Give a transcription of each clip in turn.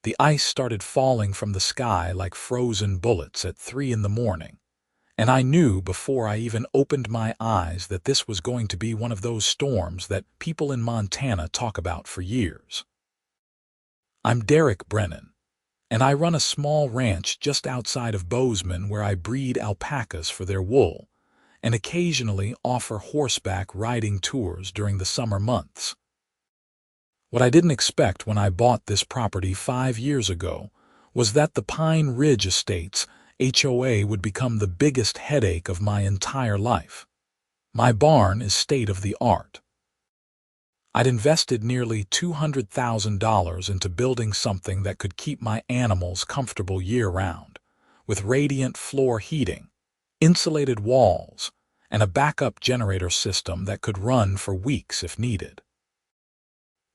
The ice started falling from the sky like frozen bullets at 3 in the morning, and I knew before I even opened my eyes that this was going to be one of those storms that people in Montana talk about for years. I'm Brennan, and I run a small ranch just outside of Bozeman where I breed alpacas for their wool and occasionally offer horseback riding tours during the summer months. What I didn't expect when I bought this property 5 years ago was that the Pine Ridge Estates HOA would become the biggest headache of my entire life. My barn is state-of-the-art. I'd invested nearly $200,000 into building something that could keep my animals comfortable year-round, with radiant floor heating, insulated walls, and a backup generator system that could run for weeks if needed.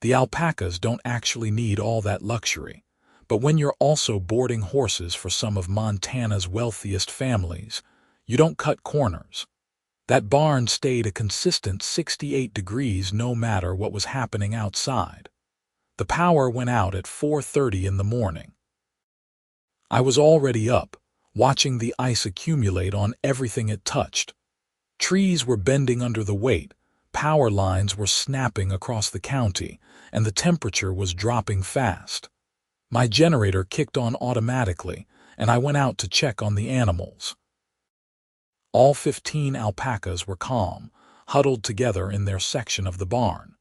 The alpacas don't actually need all that luxury, but when you're also boarding horses for some of Montana's wealthiest families, you don't cut corners. That barn stayed a consistent 68 degrees no matter what was happening outside. The power went out at 4:30 in the morning. I was already up, watching the ice accumulate on everything it touched. Trees were bending under the weight, power lines were snapping across the county, and the temperature was dropping fast. My generator kicked on automatically, and I went out to check on the animals. All 15 alpacas were calm, huddled together in their section of the barn.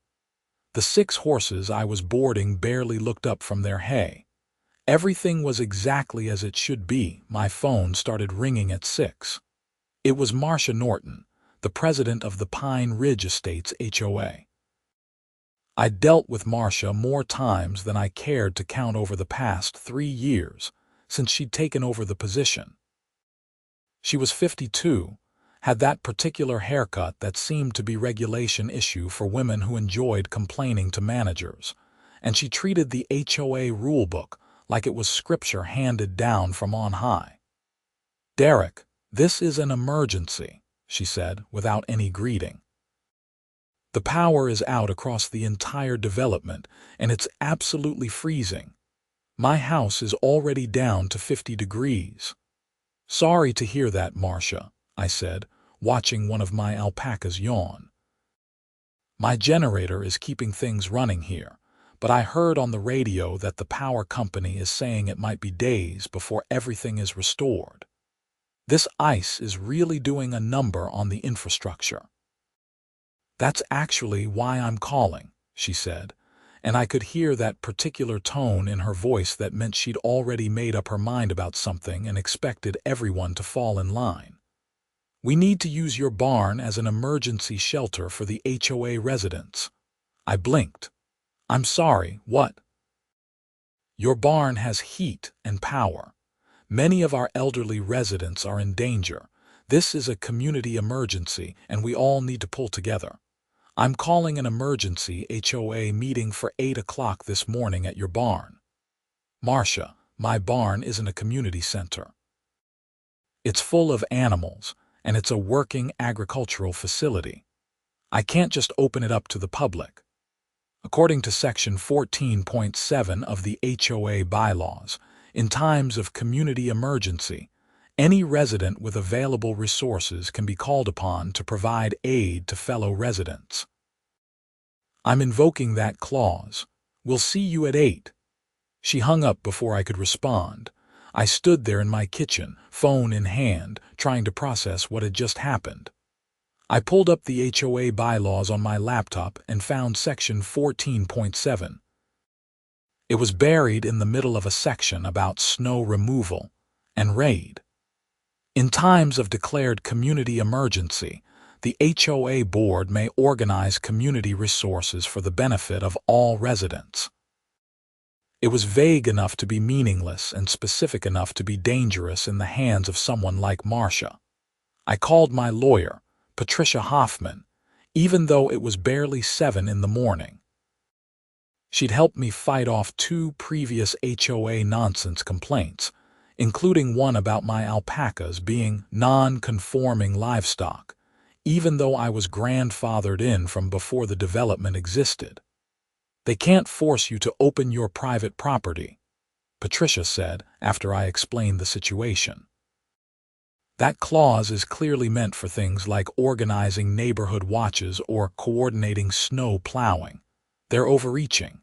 The 6 horses I was boarding barely looked up from their hay. Everything was exactly as it should be. My phone started ringing at 6. It was Marcia Norton, the president of the Pine Ridge Estates HOA. I'd dealt with Marcia more times than I cared to count over the past 3 years since she'd taken over the position. She was 52, had that particular haircut that seemed to be regulation issue for women who enjoyed complaining to managers, and she treated the HOA rulebook like it was scripture handed down from on high. "Derek, this is an emergency," she said without any greeting. "The power is out across the entire development, and it's absolutely freezing. My house is already down to 50 degrees. "Sorry to hear that, Marcia," I said, watching one of my alpacas yawn. "My generator is keeping things running here, but I heard on the radio that the power company is saying it might be days before everything is restored. This ice is really doing a number on the infrastructure." "That's actually why I'm calling," she said, and I could hear that particular tone in her voice that meant she'd already made up her mind about something and expected everyone to fall in line. "We need to use your barn as an emergency shelter for the HOA residents." I blinked. "I'm sorry, what?" "Your barn has heat and power. Many of our elderly residents are in danger. This is a community emergency, and we all need to pull together. I'm calling an emergency HOA meeting for 8 o'clock this morning at your barn." "Marcia, my barn isn't a community center. It's full of animals, and it's a working agricultural facility. I can't just open it up to the public. According to Section 14.7 of the HOA bylaws, in times of community emergency, any resident with available resources can be called upon to provide aid to fellow residents. I'm invoking that clause. We'll see you at 8. She hung up before I could respond. I stood there in my kitchen, phone in hand, trying to process what had just happened. I pulled up the HOA bylaws on my laptop and found Section 14.7. It was buried in the middle of a section about snow removal and raid. In times of declared community emergency, the HOA board may organize community resources for the benefit of all residents. It was vague enough to be meaningless and specific enough to be dangerous in the hands of someone like Marcia. I called my lawyer, Patricia Hoffman, even though it was barely 7 in the morning. She'd helped me fight off 2 previous HOA nonsense complaints, including one about my alpacas being non-conforming livestock, even though I was grandfathered in from before the development existed. "They can't force you to open your private property," Patricia said after I explained the situation. That clause is clearly meant for things like organizing neighborhood watches or coordinating snow plowing. They're overreaching.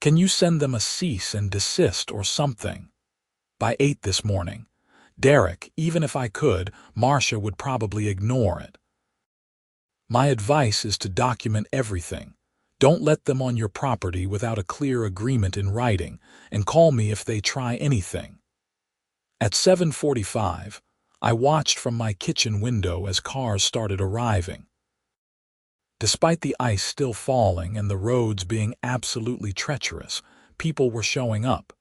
Can you send them a cease and desist or something? By 8 this morning. Derek, even if I could, Marcia would probably ignore it. My advice is to document everything. Don't let them on your property without a clear agreement in writing, and call me if they try anything. At 7:45, I watched from my kitchen window as cars started arriving. Despite the ice still falling and the roads being absolutely treacherous, people were showing up.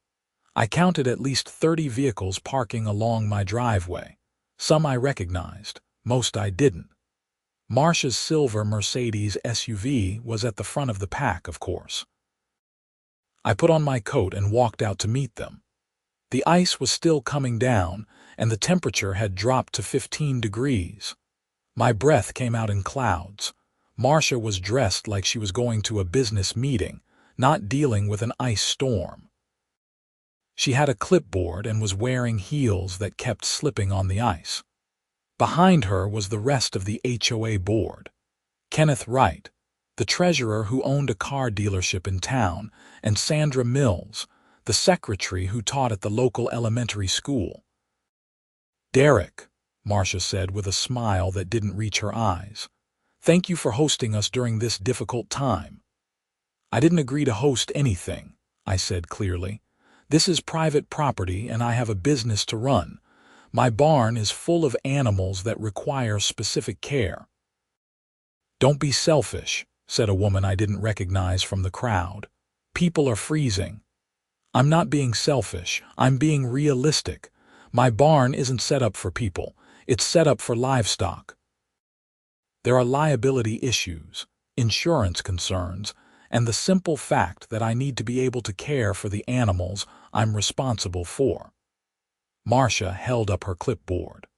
I counted at least 30 vehicles parking along my driveway. Some I recognized, most I didn't. Marcia's silver Mercedes SUV was at the front of the pack, of course. I put on my coat and walked out to meet them. The ice was still coming down, and the temperature had dropped to 15 degrees. My breath came out in clouds. Marcia was dressed like she was going to a business meeting, not dealing with an ice storm. She had a clipboard and was wearing heels that kept slipping on the ice. Behind her was the rest of the HOA board. Kenneth Wright, the treasurer who owned a car dealership in town, and Sandra Mills, the secretary who taught at the local elementary school. "Derek," Marcia said with a smile that didn't reach her eyes, "thank you for hosting us during this difficult time." "I didn't agree to host anything," I said clearly. "This is private property and I have a business to run. My barn is full of animals that require specific care." "Don't be selfish," said a woman I didn't recognize from the crowd. "People are freezing." "I'm not being selfish, I'm being realistic. My barn isn't set up for people, it's set up for livestock. There are liability issues, insurance concerns, and the simple fact that I need to be able to care for the animals I'm responsible for." Marcia held up her clipboard.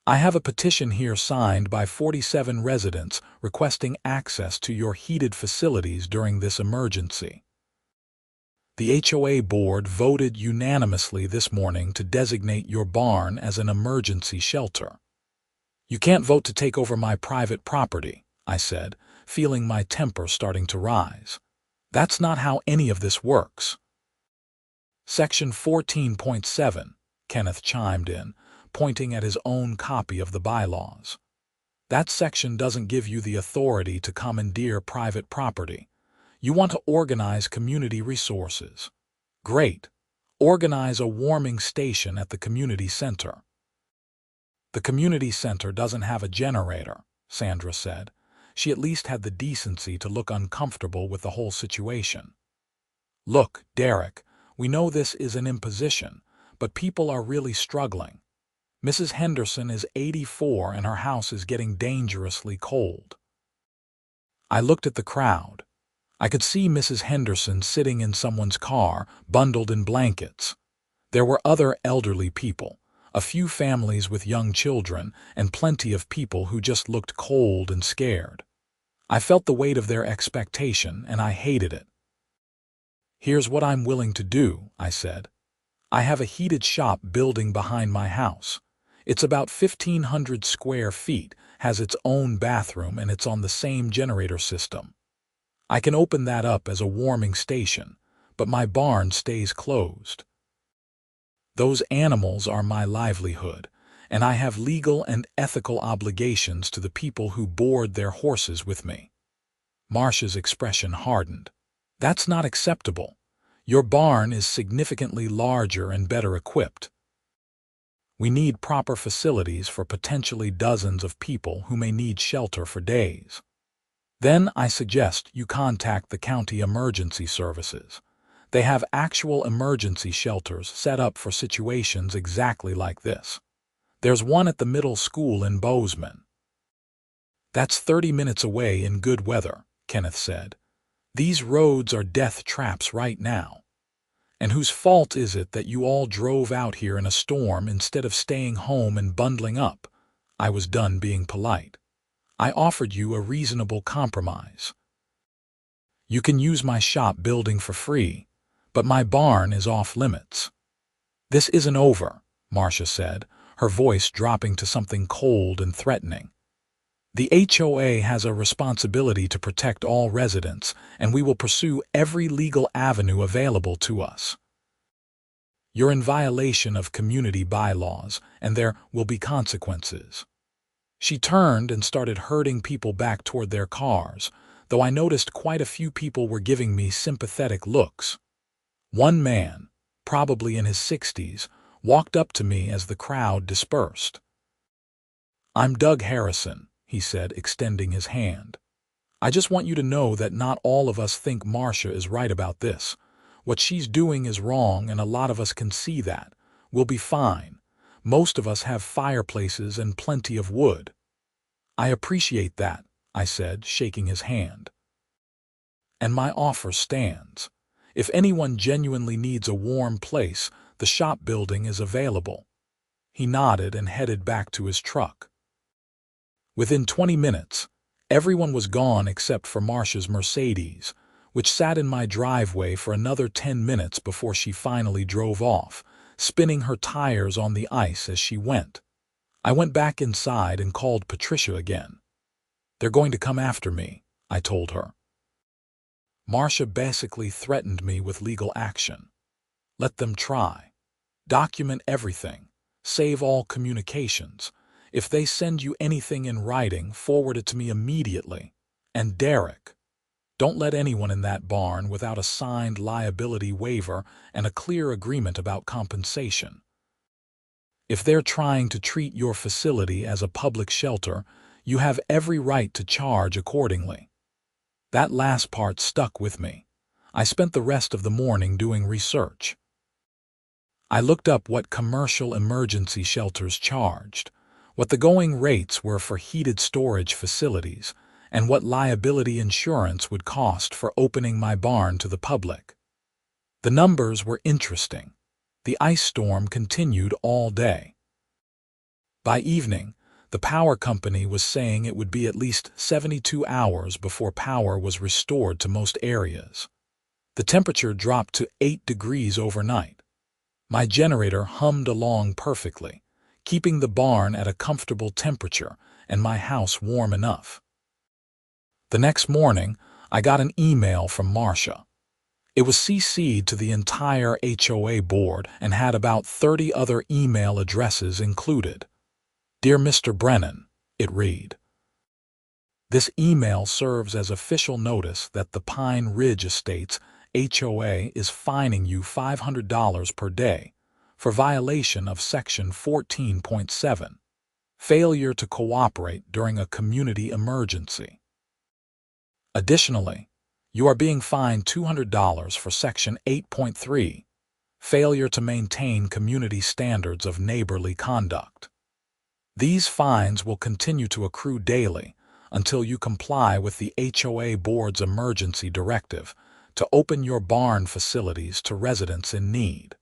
"I have a petition here signed by 47 residents requesting access to your heated facilities during this emergency. The HOA board voted unanimously this morning to designate your barn as an emergency shelter." "You can't vote to take over my private property," I said, feeling my temper starting to rise. "That's not how any of this works." "Section 14.7, Kenneth chimed in, pointing at his own copy of the bylaws. "That section doesn't give you the authority to commandeer private property. You want to organize community resources. Great. Organize a warming station at the community center." "The community center doesn't have a generator," Sandra said. She at least had the decency to look uncomfortable with the whole situation. "Look, Derek, we know this is an imposition, but people are really struggling. Mrs. Henderson is 84 and her house is getting dangerously cold." I looked at the crowd. I could see Mrs. Henderson sitting in someone's car, bundled in blankets. There were other elderly people, a few families with young children, and plenty of people who just looked cold and scared. I felt the weight of their expectation, and I hated it. "Here's what I'm willing to do," I said. "I have a heated shop building behind my house. It's about 1,500 square feet, has its own bathroom, and it's on the same generator system. I can open that up as a warming station, but my barn stays closed. Those animals are my livelihood, and I have legal and ethical obligations to the people who board their horses with me." Marcia's expression hardened. "That's not acceptable. Your barn is significantly larger and better equipped. We need proper facilities for potentially dozens of people who may need shelter for days. Then I suggest you contact the county emergency services. They have actual emergency shelters set up for situations exactly like this. There's one at the middle school in Bozeman." "That's 30 minutes away in good weather," Kenneth said. "These roads are death traps right now. And whose fault is it that you all drove out here in a storm instead of staying home and bundling up?" I was done being polite. "I offered you a reasonable compromise. You can use my shop building for free, but my barn is off limits. This isn't over, Marcia said, her voice dropping to something cold and threatening. The HOA has a responsibility to protect all residents, and we will pursue every legal avenue available to us. You're in violation of community bylaws, and there will be consequences. She turned and started herding people back toward their cars, though I noticed quite a few people were giving me sympathetic looks. One man, probably in his 60s, walked up to me as the crowd dispersed. "I'm Doug Harrison," he said, extending his hand. "I just want you to know that not all of us think Marcia is right about this. What she's doing is wrong, and a lot of us can see that. We'll be fine. Most of us have fireplaces and plenty of wood." "I appreciate that," I said, shaking his hand. "And my offer stands. If anyone genuinely needs a warm place, the shop building is available." He nodded and headed back to his truck. Within 20 minutes, everyone was gone except for Marcia's Mercedes, which sat in my driveway for another 10 minutes before she finally drove off, spinning her tires on the ice as she went. I went back inside and called Patricia again. "They're going to come after me," I told her. Marcia basically threatened me with legal action. "Let them try. Document everything. Save all communications. If they send you anything in writing, forward it to me immediately. And Derek, don't let anyone in that barn without a signed liability waiver and a clear agreement about compensation. If they're trying to treat your facility as a public shelter, you have every right to charge accordingly." That last part stuck with me. I spent the rest of the morning doing research. I looked up what commercial emergency shelters charged, what the going rates were for heated storage facilities, and what liability insurance would cost for opening my barn to the public. The numbers were interesting. The ice storm continued all day. By evening, the power company was saying it would be at least 72 hours before power was restored to most areas. The temperature dropped to 8 degrees overnight. My generator hummed along perfectly, keeping the barn at a comfortable temperature and my house warm enough. The next morning, I got an email from Marcia. It was CC'd to the entire HOA board and had about 30 other email addresses included. "Dear Mr. Brennan," it read. "This email serves as official notice that the Pine Ridge Estates HOA is fining you $500 per day for violation of Section 14.7, failure to cooperate during a community emergency. Additionally, you are being fined $200 for Section 8.3, failure to maintain community standards of neighborly conduct. These fines will continue to accrue daily until you comply with the HOA Board's emergency directive to open your barn facilities to residents in need.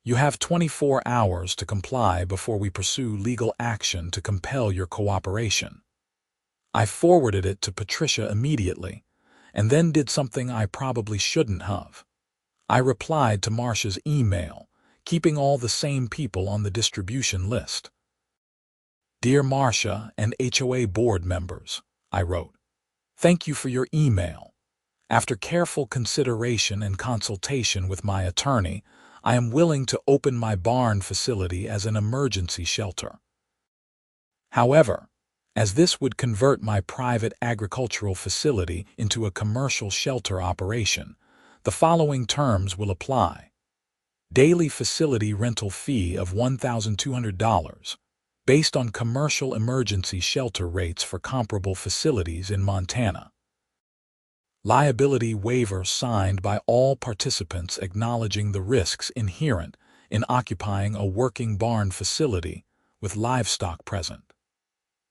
You have 24 hours to comply before we pursue legal action to compel your cooperation." I forwarded it to Patricia immediately, and then did something I probably shouldn't have. I replied to Marcia's email, keeping all the same people on the distribution list. "Dear Marcia and HOA board members," I wrote, "thank you for your email. After careful consideration and consultation with my attorney, I am willing to open my barn facility as an emergency shelter. However, as this would convert my private agricultural facility into a commercial shelter operation, the following terms will apply. Daily facility rental fee of $1,200, based on commercial emergency shelter rates for comparable facilities in Montana. Liability waiver signed by all participants acknowledging the risks inherent in occupying a working barn facility with livestock present.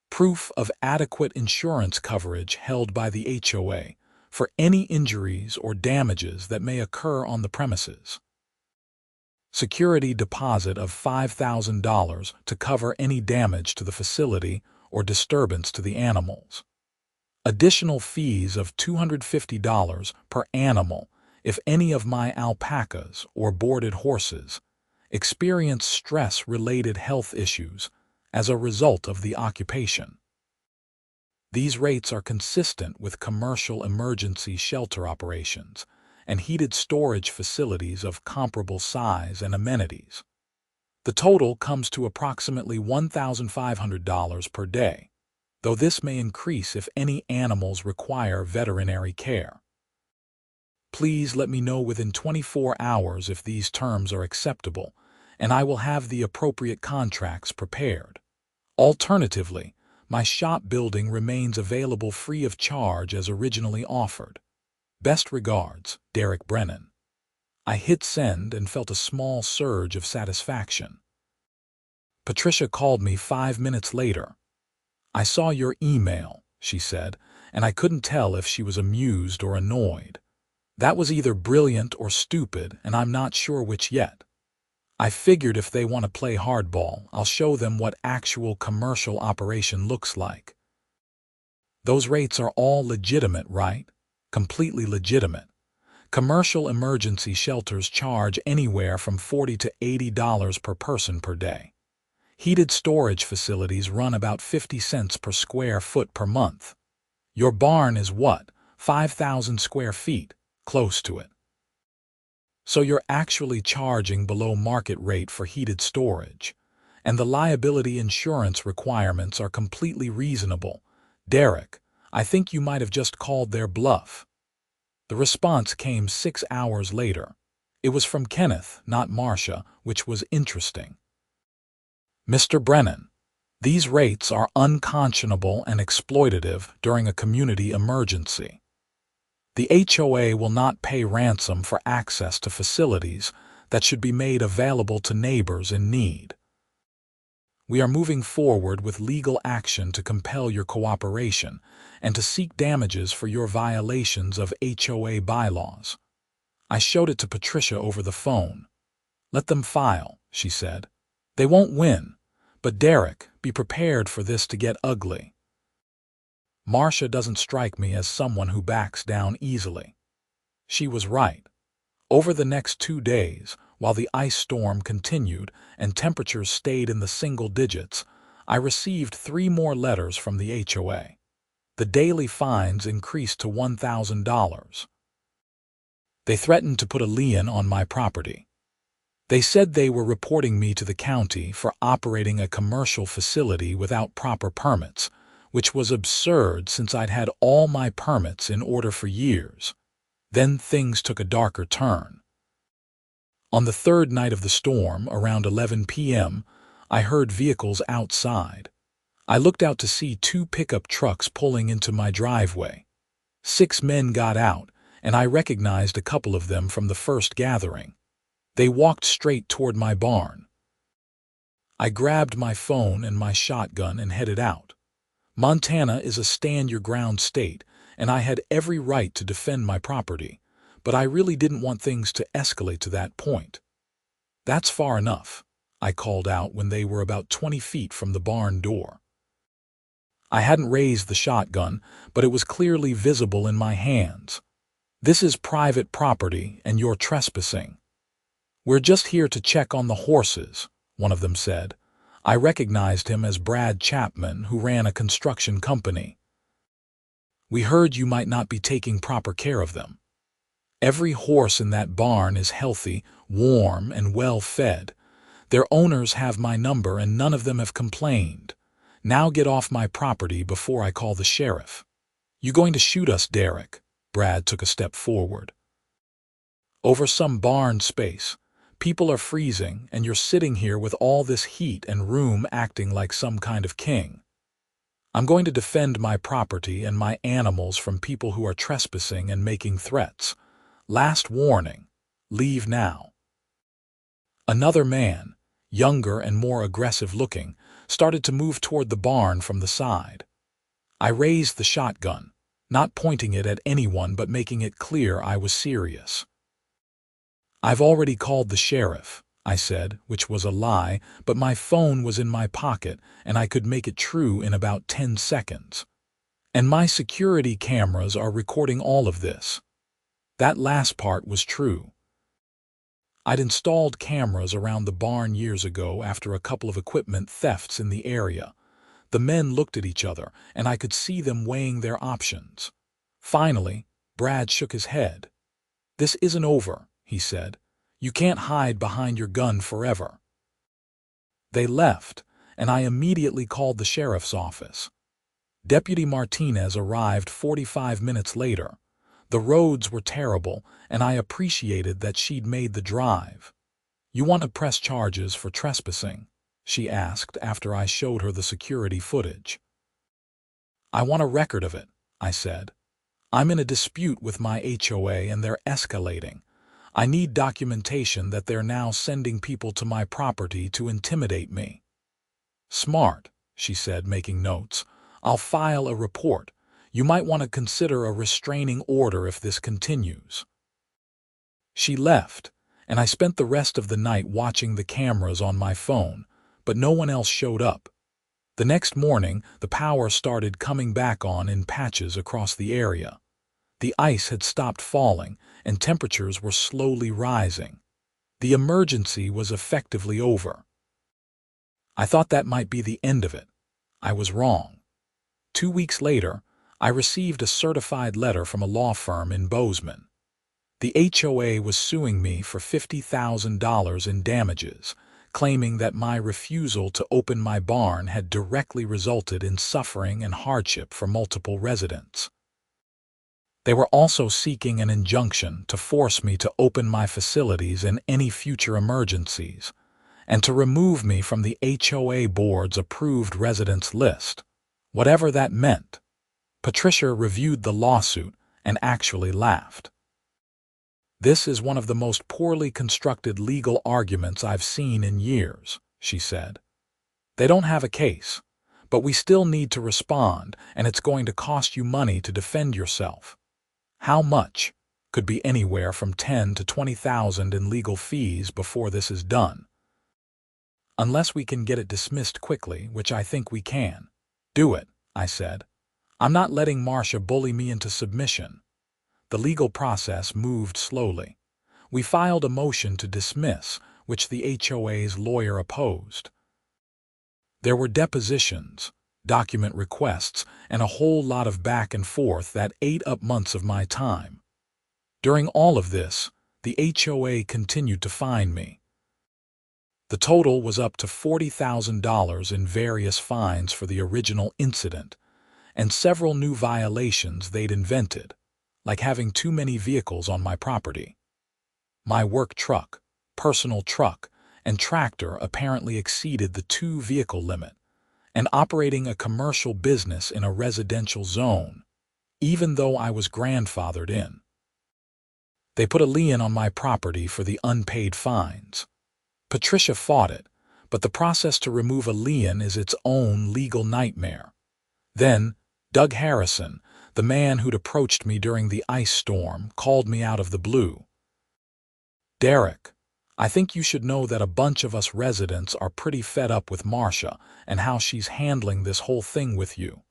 Proof of adequate insurance coverage held by the HOA for any injuries or damages that may occur on the premises. Security deposit of $5,000 to cover any damage to the facility or disturbance to the animals. Additional fees of $250 per animal if any of my alpacas or boarded horses experience stress-related health issues as a result of the occupation. These rates are consistent with commercial emergency shelter operations and heated storage facilities of comparable size and amenities. The total comes to approximately $1,500 per day, though this may increase if any animals require veterinary care. Please let me know within 24 hours if these terms are acceptable, and I will have the appropriate contracts prepared. Alternatively, my shop building remains available free of charge as originally offered. Best regards, Derek Brennan. I hit send and felt a small surge of satisfaction. Patricia called me 5 minutes later. I saw your email, she said, and I couldn't tell if she was amused or annoyed. That was either brilliant or stupid, and I'm not sure which yet. I figured if they want to play hardball, I'll show them what actual commercial operation looks like. Those rates are all legitimate, right? Completely legitimate. Commercial emergency shelters charge anywhere from $40 to $80 per person per day. Heated storage facilities run about 50 cents per square foot per month. Your barn is what, 5,000 square feet, close to it. So you're actually charging below market rate for heated storage, and the liability insurance requirements are completely reasonable. Derek, I think you might have just called their bluff. The response came 6 hours later. It was from Kenneth, not Marcia, which was interesting. Mr. Brennan, these rates are unconscionable and exploitative during a community emergency. The HOA will not pay ransom for access to facilities that should be made available to neighbors in need. We are moving forward with legal action to compel your cooperation and to seek damages for your violations of HOA bylaws. I showed it to Patricia over the phone. Let them file, she said. They won't win, but Derek, be prepared for this to get ugly. Marcia doesn't strike me as someone who backs down easily. She was right. Over the next 2 days, while the ice storm continued and temperatures stayed in the single digits, I received 3 more letters from the HOA. The daily fines increased to $1,000. They threatened to put a lien on my property. They said they were reporting me to the county for operating a commercial facility without proper permits, which was absurd since I'd had all my permits in order for years. Then things took a darker turn. On the 3rd night of the storm, around 11 p.m., I heard vehicles outside. I looked out to see 2 pickup trucks pulling into my driveway. 6 men got out, and I recognized a couple of them from the first gathering. They walked straight toward my barn. I grabbed my phone and my shotgun and headed out. Montana is a stand-your-ground state, and I had every right to defend my property, but I really didn't want things to escalate to that point. That's far enough, I called out when they were about 20 feet from the barn door. I hadn't raised the shotgun, but it was clearly visible in my hands. This is private property, and you're trespassing. We're just here to check on the horses, one of them said. I recognized him as Brad Chapman, who ran a construction company. We heard you might not be taking proper care of them. Every horse in that barn is healthy, warm, and well-fed. Their owners have my number and none of them have complained. Now get off my property before I call the sheriff. You going to shoot us, Derek? Brad took a step forward. Over some barn space. People are freezing, and you're sitting here with all this heat and room acting like some kind of king. I'm going to defend my property and my animals from people who are trespassing and making threats. Last warning. Leave now. Another man, younger and more aggressive looking, started to move toward the barn from the side. I raised the shotgun, not pointing it at anyone but making it clear I was serious. I've already called the sheriff, I said, which was a lie, but my phone was in my pocket and I could make it true in about 10 seconds. And my security cameras are recording all of this. That last part was true. I'd installed cameras around the barn years ago after a couple of equipment thefts in the area. The men looked at each other, and I could see them weighing their options. Finally, Brad shook his head. "This isn't over," he said. "You can't hide behind your gun forever." They left, and I immediately called the sheriff's office. Deputy Martinez arrived 45 minutes later. The roads were terrible, and I appreciated that she'd made the drive. "You want to press charges for trespassing?" she asked after I showed her the security footage. "I want a record of it," I said. "I'm in a dispute with my HOA and they're escalating. I need documentation that they're now sending people to my property to intimidate me." "Smart," she said, making notes. "I'll file a report. You might want to consider a restraining order if this continues." She left, and I spent the rest of the night watching the cameras on my phone, but no one else showed up. The next morning, the power started coming back on in patches across the area. The ice had stopped falling, and temperatures were slowly rising. The emergency was effectively over. I thought that might be the end of it. I was wrong. 2 weeks later, I received a certified letter from a law firm in Bozeman. The HOA was suing me for $50,000 in damages, claiming that my refusal to open my barn had directly resulted in suffering and hardship for multiple residents. They were also seeking an injunction to force me to open my facilities in any future emergencies, and to remove me from the HOA board's approved residents list, whatever that meant. Patricia reviewed the lawsuit and actually laughed. "This is one of the most poorly constructed legal arguments I've seen in years," she said. "They don't have a case, but we still need to respond, and it's going to cost you money to defend yourself." "How much?" "Could be anywhere from $10,000 to $20,000 in legal fees before this is done. Unless we can get it dismissed quickly, which I think we can." "Do it," I said. "I'm not letting Marcia bully me into submission." The legal process moved slowly. We filed a motion to dismiss, which the HOA's lawyer opposed. There were depositions, document requests, and a whole lot of back and forth that ate up months of my time. During all of this, the HOA continued to fine me. The total was up to $40,000 in various fines for the original incident, and several new violations they'd invented, like having too many vehicles on my property. My work truck, personal truck, and tractor apparently exceeded the 2-vehicle limit, and operating a commercial business in a residential zone, even though I was grandfathered in. They put a lien on my property for the unpaid fines. Patricia fought it, but the process to remove a lien is its own legal nightmare. Then, Doug Harrison, the man who'd approached me during the ice storm, called me out of the blue. "Derek, I think you should know that a bunch of us residents are pretty fed up with Marcia and how she's handling this whole thing with you.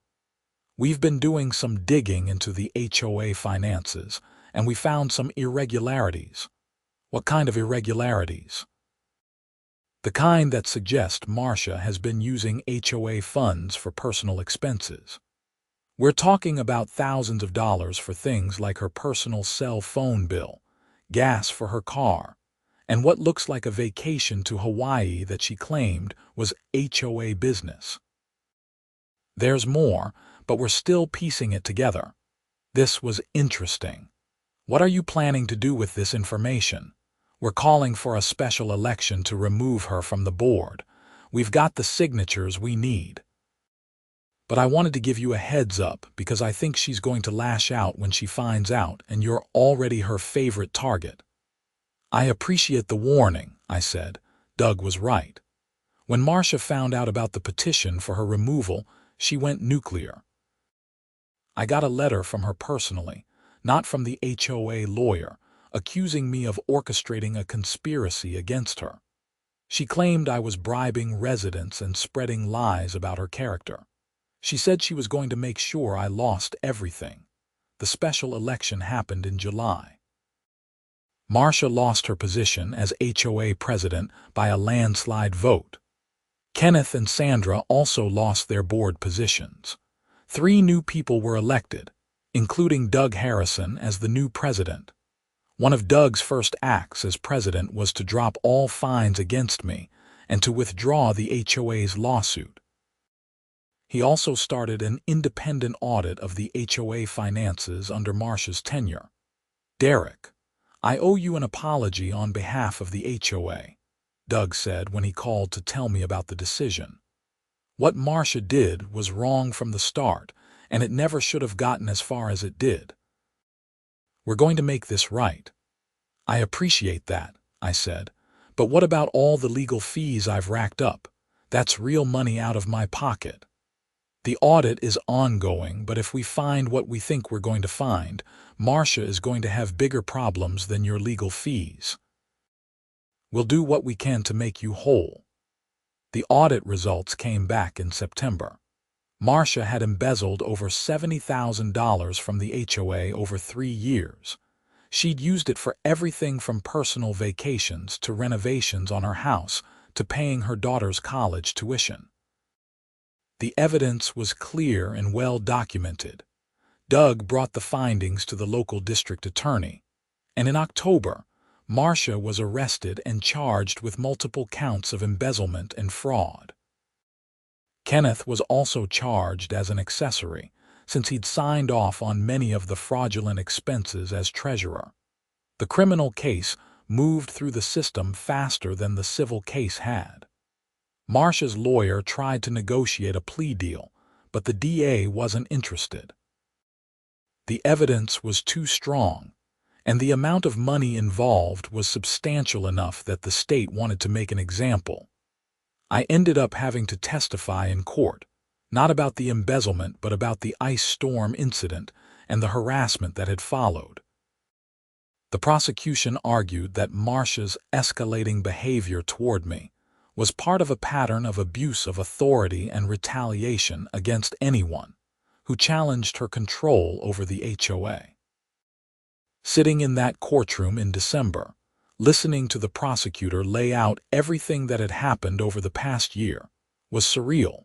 We've been doing some digging into the HOA finances, and we found some irregularities." "What kind of irregularities?" "The kind that suggest Marcia has been using HOA funds for personal expenses. We're talking about thousands of dollars for things like her personal cell phone bill, gas for her car, and what looks like a vacation to Hawaii that she claimed was HOA business. There's more, but we're still piecing it together. This was interesting. What are you planning to do with this information? We're calling for a special election to remove her from the board. We've got the signatures we need. But I wanted to give you a heads up because I think she's going to lash out when she finds out, and you're already her favorite target." "I appreciate the warning," I said. Doug was right. When Marcia found out about the petition for her removal, she went nuclear. I got a letter from her personally, not from the HOA lawyer, accusing me of orchestrating a conspiracy against her. She claimed I was bribing residents and spreading lies about her character. She said she was going to make sure I lost everything. The special election happened in July. Marcia lost her position as HOA president by a landslide vote. Kenneth and Sandra also lost their board positions. 3 new people were elected, including Doug Harrison as the new president. One of Doug's first acts as president was to drop all fines against me and to withdraw the HOA's lawsuit. He also started an independent audit of the HOA finances under Marcia's tenure. "Derek, I owe you an apology on behalf of the HOA," Doug said when he called to tell me about the decision. "What Marcia did was wrong from the start, and it never should have gotten as far as it did. We're going to make this right." "I appreciate that," I said, "but what about all the legal fees I've racked up? That's real money out of my pocket." "The audit is ongoing, but if we find what we think we're going to find, Marcia is going to have bigger problems than your legal fees. We'll do what we can to make you whole." The audit results came back in September. Marcia had embezzled over $70,000 from the HOA over 3 years. She'd used it for everything from personal vacations to renovations on her house to paying her daughter's college tuition. The evidence was clear and well documented. Doug brought the findings to the local district attorney, and in October, Marcia was arrested and charged with multiple counts of embezzlement and fraud. Kenneth was also charged as an accessory, since he'd signed off on many of the fraudulent expenses as treasurer. The criminal case moved through the system faster than the civil case had. Marcia's lawyer tried to negotiate a plea deal, but the DA wasn't interested. The evidence was too strong, and the amount of money involved was substantial enough that the state wanted to make an example. I ended up having to testify in court, not about the embezzlement but about the ice storm incident and the harassment that had followed. The prosecution argued that Marcia's escalating behavior toward me was part of a pattern of abuse of authority and retaliation against anyone who challenged her control over the HOA. Sitting in that courtroom in December, listening to the prosecutor lay out everything that had happened over the past year, was surreal.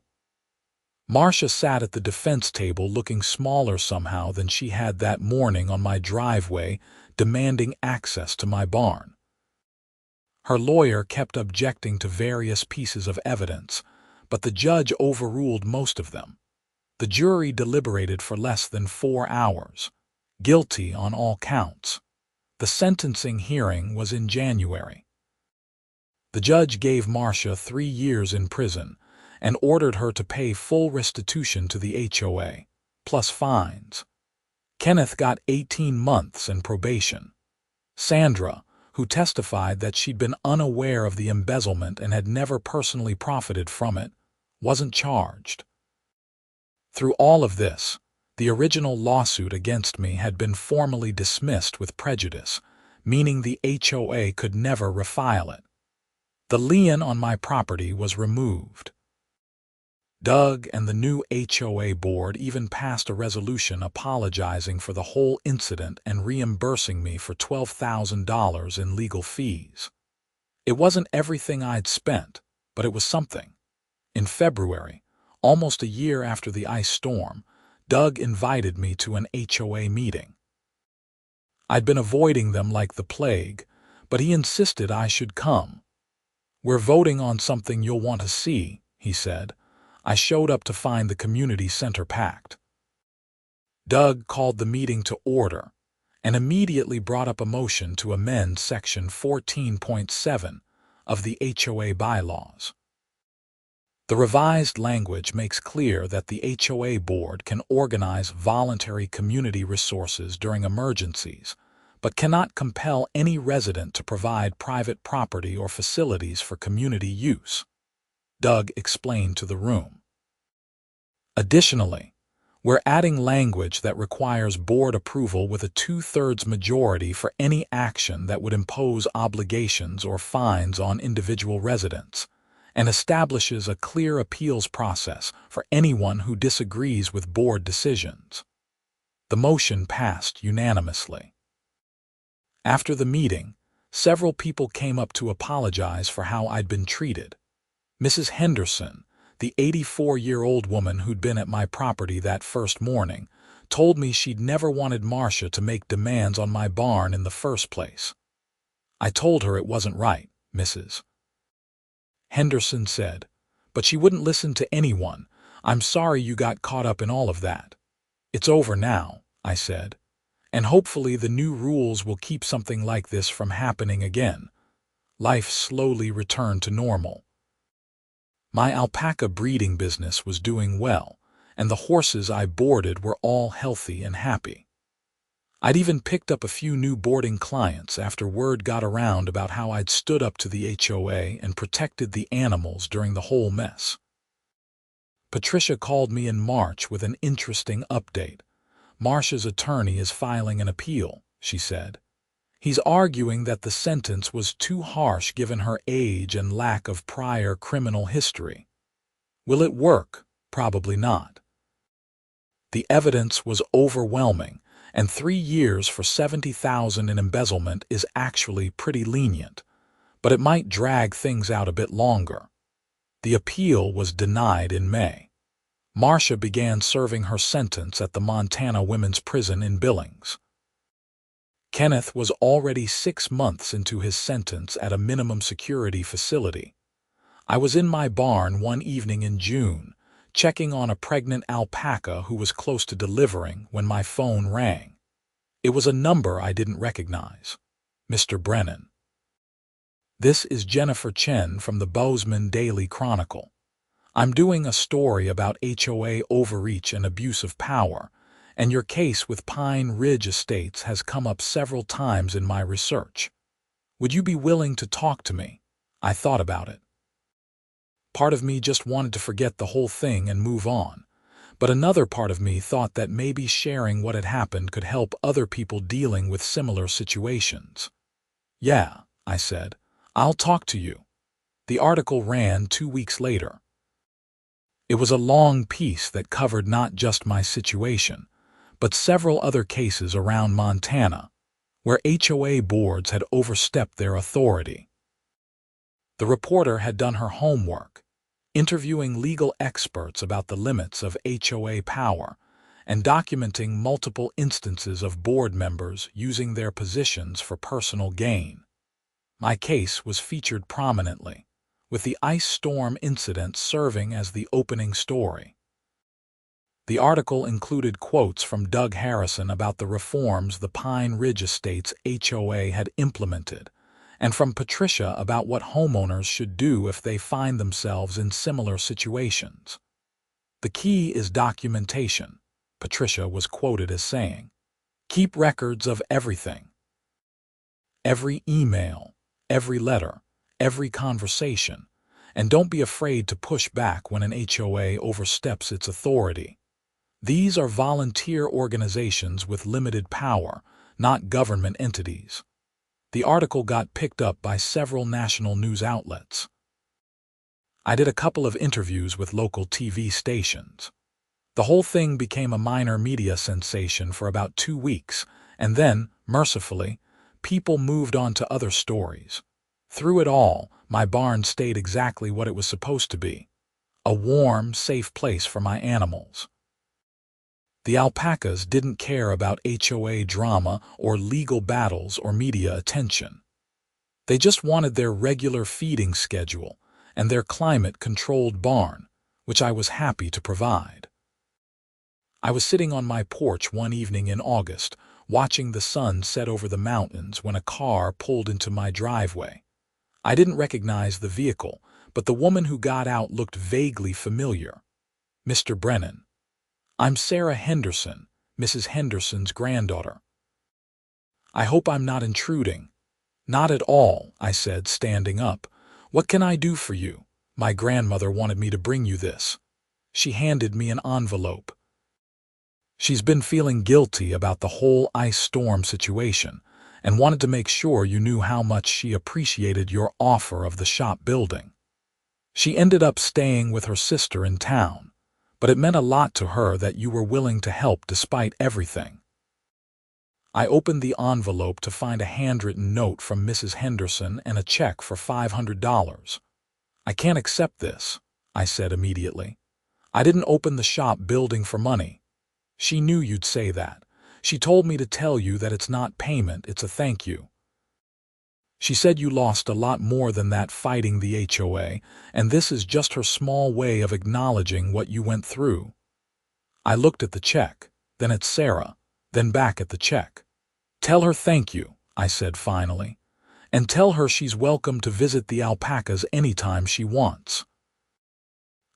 Marcia sat at the defense table looking smaller somehow than she had that morning on my driveway, demanding access to my barn. Her lawyer kept objecting to various pieces of evidence, but the judge overruled most of them. The jury deliberated for less than 4 hours, guilty on all counts. The sentencing hearing was in January. The judge gave Marcia 3 years in prison and ordered her to pay full restitution to the HOA, plus fines. Kenneth got 18 months and probation. Sandra, who testified that she'd been unaware of the embezzlement and had never personally profited from it, wasn't charged. Through all of this, the original lawsuit against me had been formally dismissed with prejudice, meaning the HOA could never refile it. The lien on my property was removed. Doug and the new HOA board even passed a resolution apologizing for the whole incident and reimbursing me for $12,000 in legal fees. It wasn't everything I'd spent, but it was something. In February, almost a year after the ice storm, Doug invited me to an HOA meeting. I'd been avoiding them like the plague, but he insisted I should come. "We're voting on something you'll want to see," he said. I showed up to find the community center packed. Doug called the meeting to order and immediately brought up a motion to amend Section 14.7 of the HOA bylaws. The revised language makes clear that the HOA board can organize voluntary community resources during emergencies, but cannot compel any resident to provide private property or facilities for community use, Doug explained to the room. Additionally, we're adding language that requires board approval with a 2/3 majority for any action that would impose obligations or fines on individual residents, and establishes a clear appeals process for anyone who disagrees with board decisions. The motion passed unanimously. After the meeting, several people came up to apologize for how I'd been treated. Mrs. Henderson, the 84-year-old woman who'd been at my property that first morning, told me she'd never wanted Marcia to make demands on my barn in the first place. I told her it wasn't right, Mrs. Henderson said, but she wouldn't listen to anyone. I'm sorry you got caught up in all of that. It's over now, I said, and hopefully the new rules will keep something like this from happening again. Life slowly returned to normal. My alpaca breeding business was doing well, and the horses I boarded were all healthy and happy. I'd even picked up a few new boarding clients after word got around about how I'd stood up to the HOA and protected the animals during the whole mess. Patricia called me in March with an interesting update. Marcia's attorney is filing an appeal, she said. He's arguing that the sentence was too harsh given her age and lack of prior criminal history. Will it work? Probably not. The evidence was overwhelming, and 3 years for $70,000 in embezzlement is actually pretty lenient, but it might drag things out a bit longer. The appeal was denied in May. Marcia began serving her sentence at the Montana Women's Prison in Billings. Kenneth was already 6 months into his sentence at a minimum security facility. I was in my barn one evening in June, checking on a pregnant alpaca who was close to delivering when my phone rang. It was a number I didn't recognize. Mr. Brennan. This is Jennifer Chen from the Bozeman Daily Chronicle. I'm doing a story about HOA overreach and abuse of power, and your case with Pine Ridge Estates has come up several times in my research. Would you be willing to talk to me? I thought about it. Part of me just wanted to forget the whole thing and move on, but another part of me thought that maybe sharing what had happened could help other people dealing with similar situations. Yeah, I said, I'll talk to you. The article ran 2 weeks later. It was a long piece that covered not just my situation, but several other cases around Montana, where HOA boards had overstepped their authority. The reporter had done her homework, interviewing legal experts about the limits of HOA power and documenting multiple instances of board members using their positions for personal gain. My case was featured prominently, with the ice storm incident serving as the opening story. The article included quotes from Doug Harrison about the reforms the Pine Ridge Estates HOA had implemented, and from Patricia about what homeowners should do if they find themselves in similar situations. The key is documentation, Patricia was quoted as saying. Keep records of everything. Every email, every letter, every conversation, and don't be afraid to push back when an HOA oversteps its authority. These are volunteer organizations with limited power, not government entities. The article got picked up by several national news outlets. I did a couple of interviews with local TV stations. The whole thing became a minor media sensation for about 2 weeks, and then, mercifully, people moved on to other stories. Through it all, my barn stayed exactly what it was supposed to be, a warm, safe place for my animals. The alpacas didn't care about HOA drama or legal battles or media attention. They just wanted their regular feeding schedule and their climate-controlled barn, which I was happy to provide. I was sitting on my porch one evening in August, watching the sun set over the mountains when a car pulled into my driveway. I didn't recognize the vehicle, but the woman who got out looked vaguely familiar. Mr. Brennan. I'm Sarah Henderson, Mrs. Henderson's granddaughter. I hope I'm not intruding. Not at all, I said, standing up. What can I do for you? My grandmother wanted me to bring you this. She handed me an envelope. She's been feeling guilty about the whole ice storm situation and wanted to make sure you knew how much she appreciated your offer of the shop building. She ended up staying with her sister in town, but it meant a lot to her that you were willing to help despite everything. I opened the envelope to find a handwritten note from Mrs. Henderson and a check for $500. "I can't accept this," I said immediately. "I didn't open the shop building for money." "She knew you'd say that. She told me to tell you that it's not payment, it's a thank you. She said you lost a lot more than that fighting the HOA, and this is just her small way of acknowledging what you went through." I looked at the check, then at Sarah, then back at the check. "Tell her thank you," I said finally, "and tell her she's welcome to visit the alpacas anytime she wants."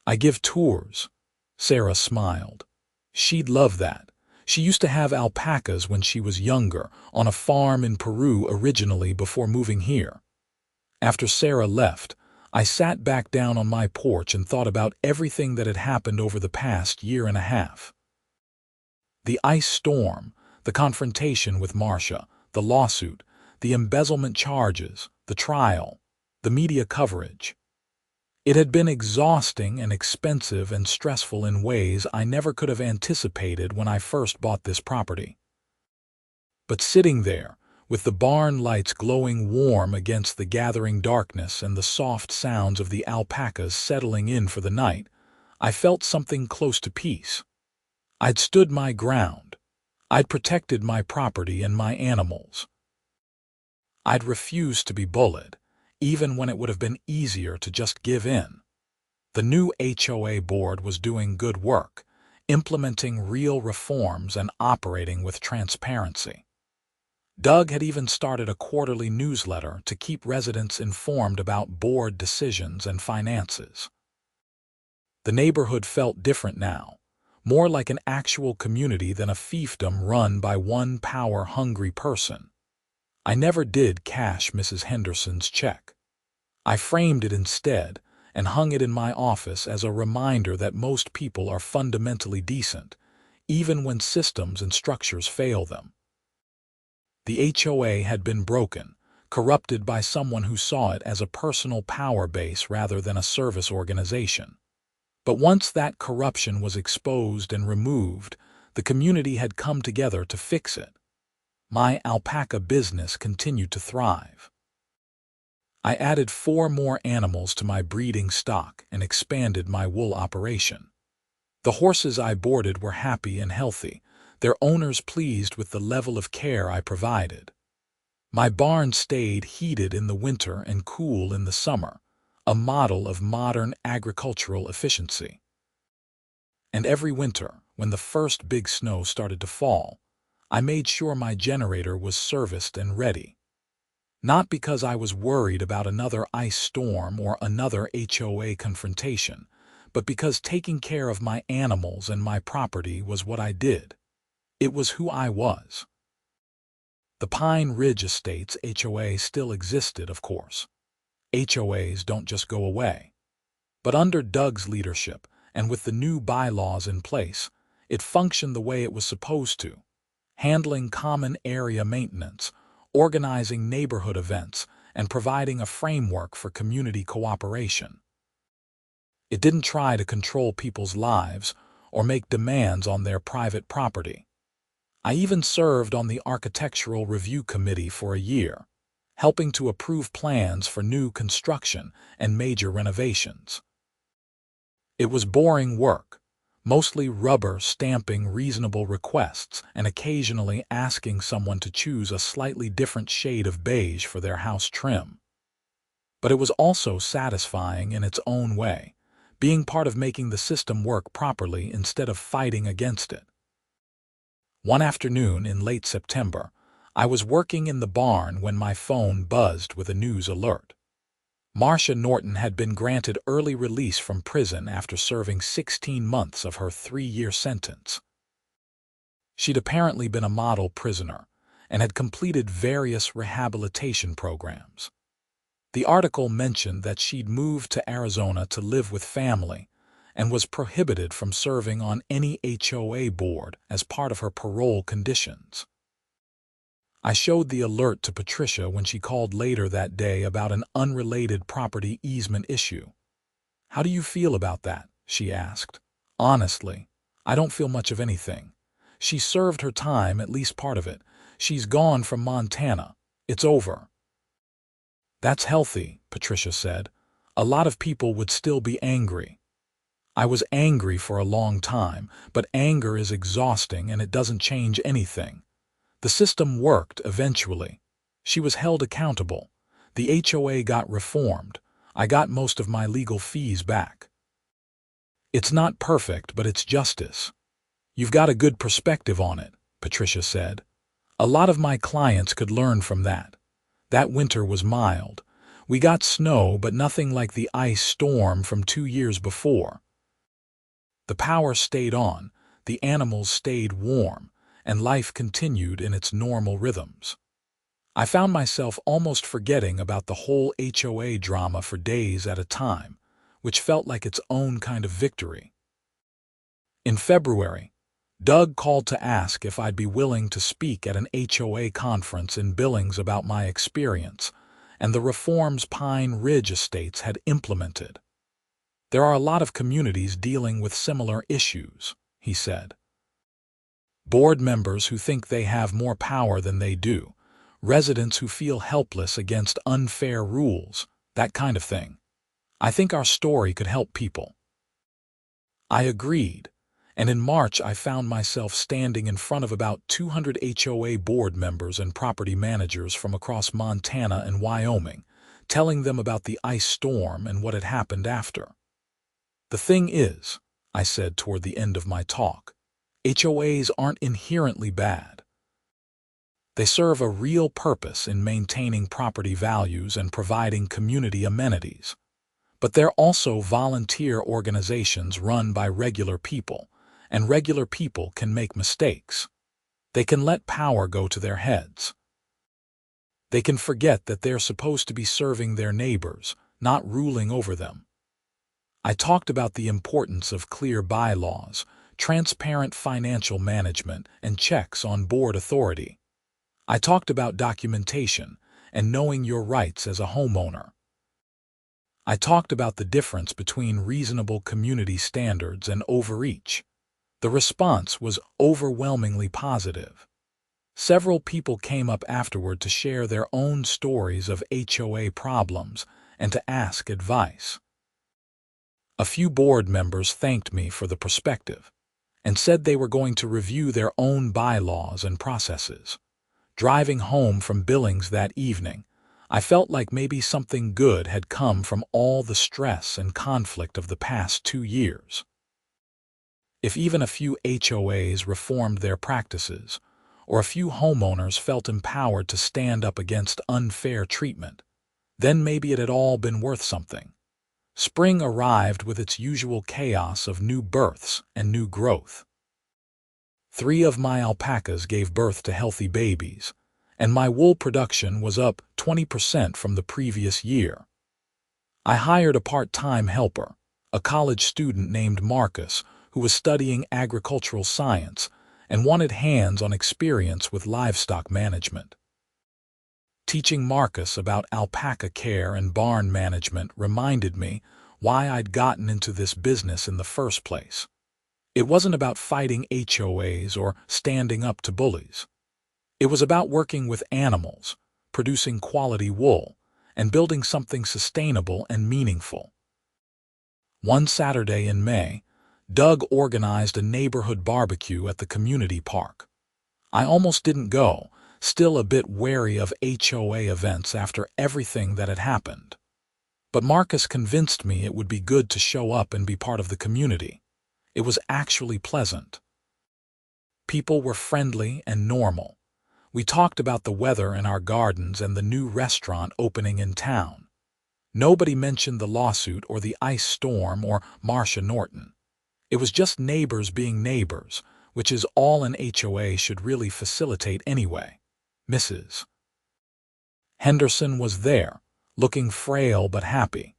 "I give tours." Sarah smiled. "She'd love that. She used to have alpacas when she was younger, on a farm in Peru originally before moving here." After Sarah left, I sat back down on my porch and thought about everything that had happened over the past year and a half. The ice storm, the confrontation with Marcia, the lawsuit, the embezzlement charges, the trial, the media coverage. It had been exhausting and expensive and stressful in ways I never could have anticipated when I first bought this property. But sitting there, with the barn lights glowing warm against the gathering darkness and the soft sounds of the alpacas settling in for the night, I felt something close to peace. I'd stood my ground. I'd protected my property and my animals. I'd refused to be bullied, even when it would have been easier to just give in. The new HOA board was doing good work, implementing real reforms and operating with transparency. Doug had even started a quarterly newsletter to keep residents informed about board decisions and finances. The neighborhood felt different now, more like an actual community than a fiefdom run by one power-hungry person. I never did cash Mrs. Henderson's check. I framed it instead and hung it in my office as a reminder that most people are fundamentally decent, even when systems and structures fail them. The HOA had been broken, corrupted by someone who saw it as a personal power base rather than a service organization. But once that corruption was exposed and removed, the community had come together to fix it. My alpaca business continued to thrive. I added 4 more animals to my breeding stock and expanded my wool operation. The horses I boarded were happy and healthy, their owners pleased with the level of care I provided. My barn stayed heated in the winter and cool in the summer, a model of modern agricultural efficiency. And every winter, when the first big snow started to fall, I made sure my generator was serviced and ready. Not because I was worried about another ice storm or another HOA confrontation, but because taking care of my animals and my property was what I did. It was who I was. The Pine Ridge Estates HOA still existed, of course. HOAs don't just go away. But under Doug's leadership, and with the new bylaws in place, it functioned the way it was supposed to, handling common area maintenance, organizing neighborhood events, and providing a framework for community cooperation. It didn't try to control people's lives or make demands on their private property. I even served on the Architectural Review Committee for a year, helping to approve plans for new construction and major renovations. It was boring work, mostly rubber stamping reasonable requests and occasionally asking someone to choose a slightly different shade of beige for their house trim. But it was also satisfying in its own way, being part of making the system work properly instead of fighting against it. One afternoon in late September, I was working in the barn when my phone buzzed with a news alert. Marcia Norton had been granted early release from prison after serving 16 months of her 3-year sentence. She'd apparently been a model prisoner and had completed various rehabilitation programs. The article mentioned that she'd moved to Arizona to live with family and was prohibited from serving on any HOA board as part of her parole conditions. I showed the alert to Patricia when she called later that day about an unrelated property easement issue. "How do you feel about that?" she asked. "Honestly, I don't feel much of anything. She served her time, at least part of it. She's gone from Montana. It's over. That's healthy, Patricia said. A lot of people would still be angry. I was angry for a long time, but anger is exhausting and it doesn't change anything. The system worked eventually. She was held accountable. The HOA got reformed. I got most of my legal fees back. It's not perfect, but it's justice. You've got a good perspective on it, Patricia said. A lot of my clients could learn from that. That winter was mild. We got snow, but nothing like the ice storm from 2 years before. The power stayed on, the animals stayed warm, and life continued in its normal rhythms. I found myself almost forgetting about the whole HOA drama for days at a time, which felt like its own kind of victory. In February, Doug called to ask if I'd be willing to speak at an HOA conference in Billings about my experience and the reforms Pine Ridge Estates had implemented. There are a lot of communities dealing with similar issues, he said. Board members who think they have more power than they do, residents who feel helpless against unfair rules, that kind of thing. I think our story could help people. I agreed, and in March I found myself standing in front of about 200 HOA board members and property managers from across Montana and Wyoming, telling them about the ice storm and what had happened after. The thing is, I said toward the end of my talk, HOAs aren't inherently bad. They serve a real purpose in maintaining property values and providing community amenities. But they're also volunteer organizations run by regular people, and regular people can make mistakes. They can let power go to their heads. They can forget that they're supposed to be serving their neighbors, not ruling over them. I talked about the importance of clear bylaws, transparent financial management, and checks on board authority. I talked about documentation and knowing your rights as a homeowner. I talked about the difference between reasonable community standards and overreach. The response was overwhelmingly positive. Several people came up afterward to share their own stories of HOA problems and to ask advice. A few board members thanked me for the perspective and said they were going to review their own bylaws and processes. Driving home from Billings that evening, I felt like maybe something good had come from all the stress and conflict of the past 2 years. If even a few HOAs reformed their practices, or a few homeowners felt empowered to stand up against unfair treatment, then maybe it had all been worth something. Spring arrived with its usual chaos of new births and new growth. 3 of my alpacas gave birth to healthy babies, and my wool production was up 20% from the previous year. I hired a part-time helper, a college student named Marcus, who was studying agricultural science and wanted hands-on experience with livestock management. Teaching Marcus about alpaca care and barn management reminded me why I'd gotten into this business in the first place. It wasn't about fighting HOAs or standing up to bullies. It was about working with animals, producing quality wool, and building something sustainable and meaningful. One Saturday in May, Doug organized a neighborhood barbecue at the community park. I almost didn't go, still a bit wary of HOA events after everything that had happened. But Marcus convinced me it would be good to show up and be part of the community. It was actually pleasant. People were friendly and normal. We talked about the weather in our gardens and the new restaurant opening in town. Nobody mentioned the lawsuit or the ice storm or Marcia Norton. It was just neighbors being neighbors, which is all an HOA should really facilitate anyway. Mrs. Henderson was there, looking frail but happy.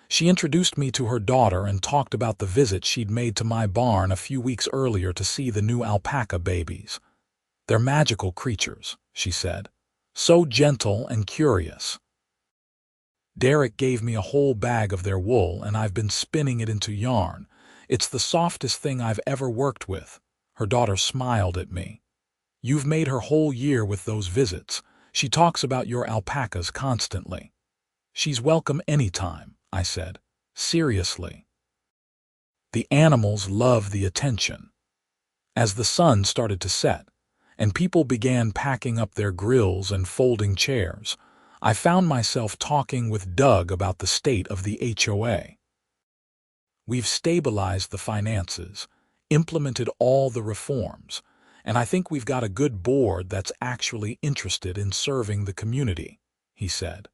She introduced me to her daughter and talked about the visit she'd made to my barn a few weeks earlier to see the new alpaca babies. "They're magical creatures," she said. "So gentle and curious." Derek gave me a whole bag of their wool and I've been spinning it into yarn. It's the softest thing I've ever worked with. Her daughter smiled at me. You've made her whole year with those visits. She talks about your alpacas constantly. She's welcome anytime, I said. Seriously. The animals love the attention. As the sun started to set, and people began packing up their grills and folding chairs, I found myself talking with Doug about the state of the HOA. We've stabilized the finances, implemented all the reforms, and I think we've got a good board that's actually interested in serving the community, he said.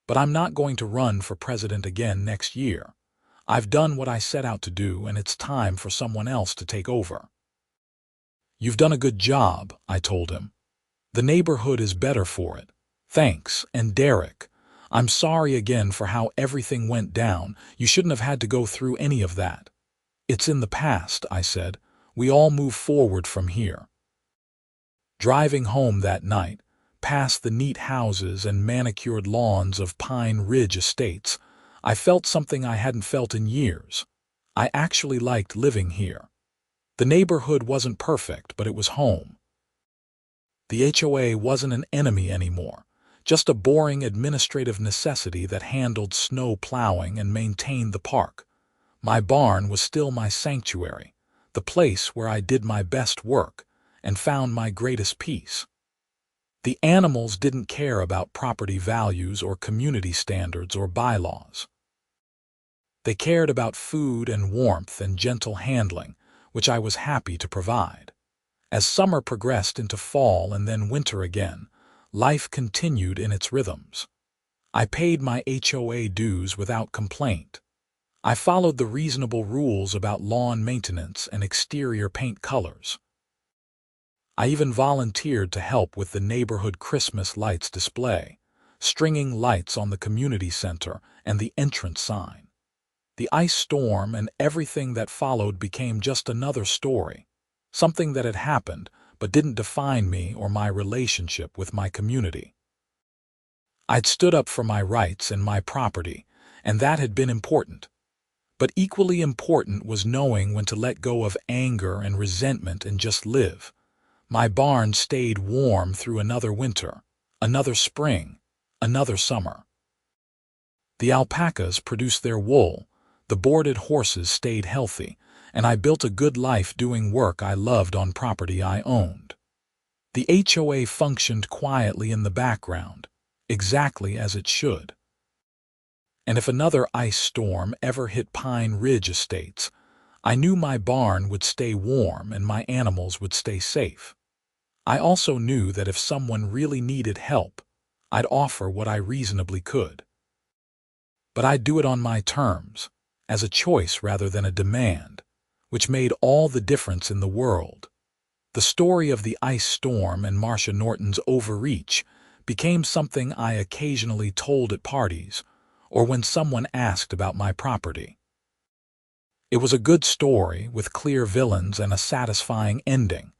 But I'm not going to run for president again next year. I've done what I set out to do, and it's time for someone else to take over. You've done a good job, I told him. The neighborhood is better for it. Thanks, and Derek, I'm sorry again for how everything went down. You shouldn't have had to go through any of that. It's in the past, I said. We all move forward from here. Driving home that night, past the neat houses and manicured lawns of Pine Ridge Estates, I felt something I hadn't felt in years. I actually liked living here. The neighborhood wasn't perfect, but it was home. The HOA wasn't an enemy anymore, just a boring administrative necessity that handled snow plowing and maintained the park. My barn was still my sanctuary, the place where I did my best work and found my greatest peace. The animals didn't care about property values or community standards or bylaws. They cared about food and warmth and gentle handling, which I was happy to provide. As summer progressed into fall and then winter again, life continued in its rhythms. I paid my HOA dues without complaint. I followed the reasonable rules about lawn maintenance and exterior paint colors. I even volunteered to help with the neighborhood Christmas lights display, stringing lights on the community center and the entrance sign. The ice storm and everything that followed became just another story, something that had happened but didn't define me or my relationship with my community. I'd stood up for my rights and my property, and that had been important. But equally important was knowing when to let go of anger and resentment and just live. My barn stayed warm through another winter, another spring, another summer. The alpacas produced their wool, the boarded horses stayed healthy, and I built a good life doing work I loved on property I owned. The HOA functioned quietly in the background, exactly as it should. And if another ice storm ever hit Pine Ridge Estates, I knew my barn would stay warm and my animals would stay safe. I also knew that if someone really needed help, I'd offer what I reasonably could. But I'd do it on my terms, as a choice rather than a demand, which made all the difference in the world. The story of the ice storm and Marcia Norton's overreach became something I occasionally told at parties or when someone asked about my property. It was a good story with clear villains and a satisfying ending,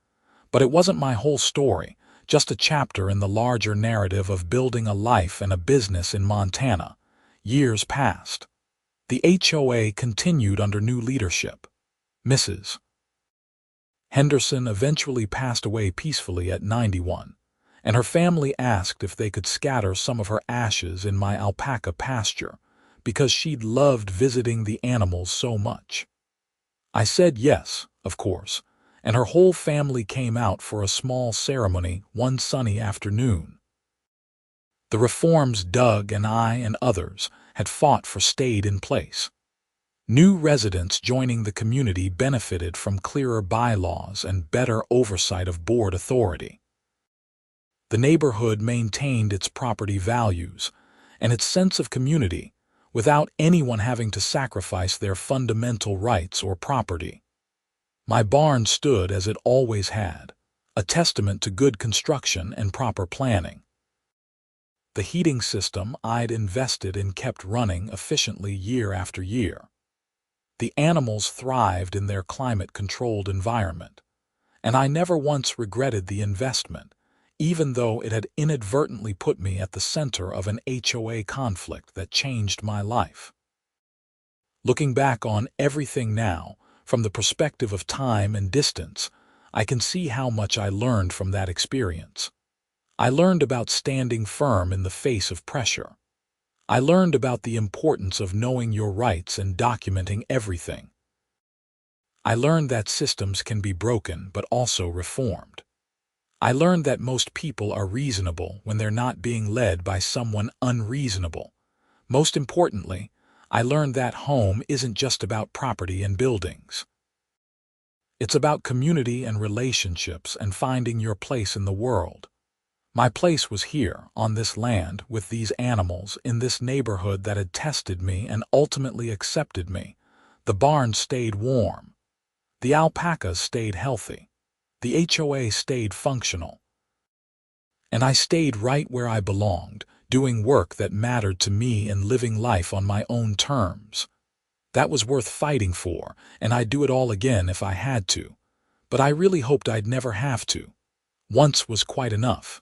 but it wasn't my whole story, just a chapter in the larger narrative of building a life and a business in Montana. Years passed. The HOA continued under new leadership. Mrs. Henderson eventually passed away peacefully at 91, and her family asked if they could scatter some of her ashes in my alpaca pasture because she'd loved visiting the animals so much. I said yes, of course, and her whole family came out for a small ceremony one sunny afternoon. The reforms Doug and I and others had fought for stayed in place. New residents joining the community benefited from clearer bylaws and better oversight of board authority. The neighborhood maintained its property values and its sense of community without anyone having to sacrifice their fundamental rights or property. My barn stood as it always had, a testament to good construction and proper planning. The heating system I'd invested in kept running efficiently year after year. The animals thrived in their climate-controlled environment, and I never once regretted the investment, even though it had inadvertently put me at the center of an HOA conflict that changed my life. Looking back on everything now, from the perspective of time and distance, I can see how much I learned from that experience. I learned about standing firm in the face of pressure. I learned about the importance of knowing your rights and documenting everything. I learned that systems can be broken but also reformed. I learned that most people are reasonable when they're not being led by someone unreasonable. Most importantly, I learned that home isn't just about property and buildings. It's about community and relationships and finding your place in the world. My place was here, on this land, with these animals, in this neighborhood that had tested me and ultimately accepted me. The barn stayed warm. The alpacas stayed healthy. The HOA stayed functional. And I stayed right where I belonged, doing work that mattered to me and living life on my own terms. That was worth fighting for, and I'd do it all again if I had to. But I really hoped I'd never have to. Once was quite enough.